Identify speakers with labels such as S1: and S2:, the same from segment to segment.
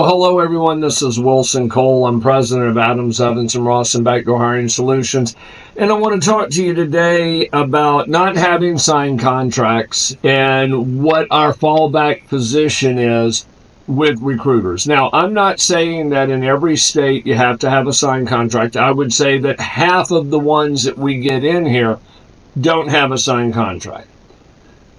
S1: Well, hello, everyone. This is Wilson Cole. I'm president of Adams, Evans, and Ross and Backdoor Hiring Solutions. And I want to talk to you today about not having signed contracts and what our fallback position is with recruiters. Now, I'm not saying that in every state you have to have a signed contract. I would say that half of the ones that we get in here don't have a signed contract.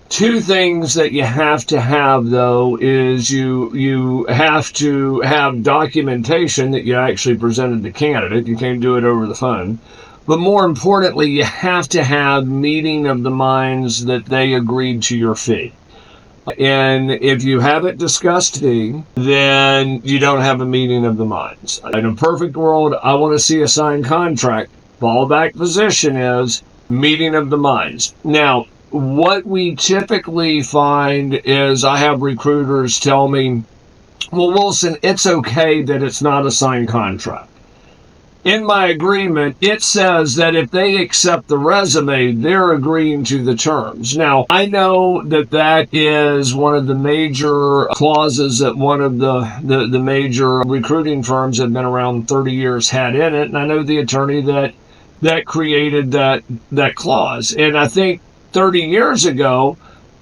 S1: Two things that you have to have, though, is you have to have documentation that you actually presented the candidate. You can't do it over the phone. But more importantly, you have to have meeting of the minds that they agreed to your fee. And if you haven't discussed fee, then you don't have a meeting of the minds. In a perfect world, I want to see a signed contract. Fallback position is meeting of the minds. Now, what we typically find is I have recruiters tell me, well, Wilson, it's okay that it's not a signed contract. In my agreement, it says that if they accept the resume, they're agreeing to the terms. Now, I know that that is one of the major clauses that one of the major recruiting firms that have been around 30 years had in it, and I know the attorney that created that clause. And I think 30 years ago,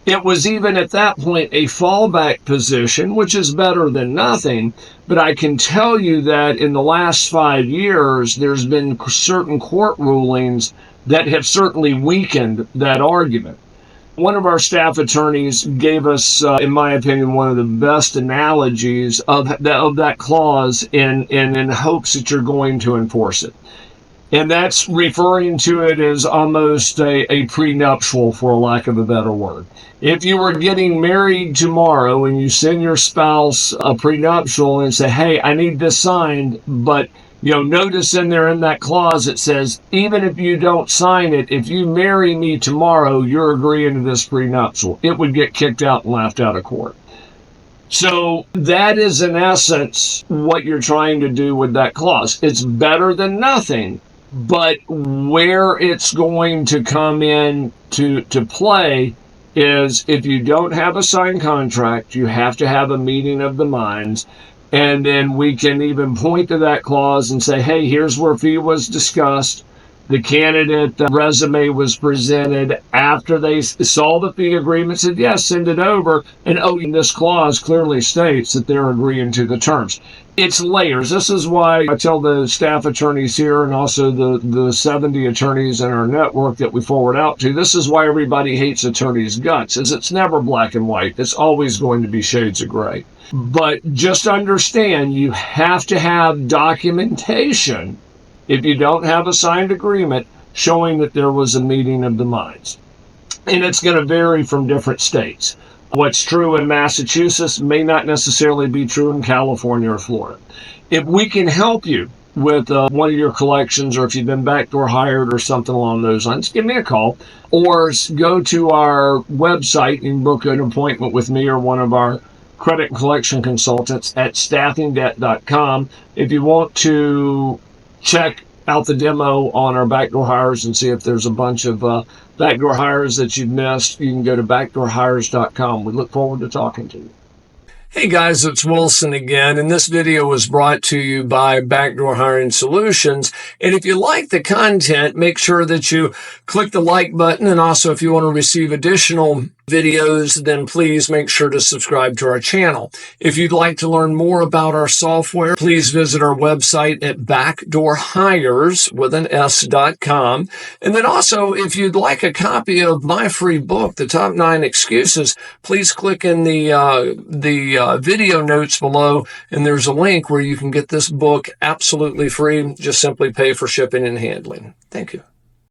S1: it was even at that point a fallback position, which is better than nothing. But I can tell you that in the last 5 years, there's been certain court rulings that have certainly weakened that argument. One of our staff attorneys gave us, in my opinion, one of the best analogies of that clause in hopes that you're going to enforce it. And that's referring to it as almost a prenuptial, for lack of a better word. If you were getting married tomorrow and you send your spouse a prenuptial and say, hey, I need this signed, but notice in there in that clause it says, even if you don't sign it, if you marry me tomorrow, you're agreeing to this prenuptial. It would get kicked out and laughed out of court. So that is in essence what you're trying to do with that clause. It's better than nothing. But where it's going to come in to play is if you don't have a signed contract, you have to have a meeting of the minds. And then we can even point to that clause and say, hey, here's where fee was discussed. The candidate resume was presented after they saw the fee agreement, said, yes, send it over. And this clause clearly states that they're agreeing to the terms. It's layers. This is why I tell the staff attorneys here and also the 70 attorneys in our network that we forward out to, this is why everybody hates attorneys' guts, is it's never black and white. It's always going to be shades of gray. But just understand, you have to have documentation if you don't have a signed agreement showing that there was a meeting of the minds. And it's going to vary from different states. What's true in Massachusetts may not necessarily be true in California or Florida. If we can help you with one of your collections, or if you've been backdoor hired or something along those lines, give me a call or go to our website and book an appointment with me or one of our credit and collection consultants at staffingdebt.com. If you want to check out the demo on our backdoor hires and see if there's a bunch of backdoor hires that you've missed, you can go to backdoorhires.com. We look forward to talking to you. Hey guys, it's Wilson again, and this video was brought to you by Backdoor Hiring Solutions. And if you like the content, make sure that you click the like button. And also, if you want to receive additional videos, then please make sure to subscribe to our channel. If you'd like to learn more about our software, please visit our website at backdoorhires.com. And then also, if you'd like a copy of my free book, The Top 9 Excuses, please click in the video notes below, and there's a link where you can get this book absolutely free. Just simply pay for shipping and handling. Thank you.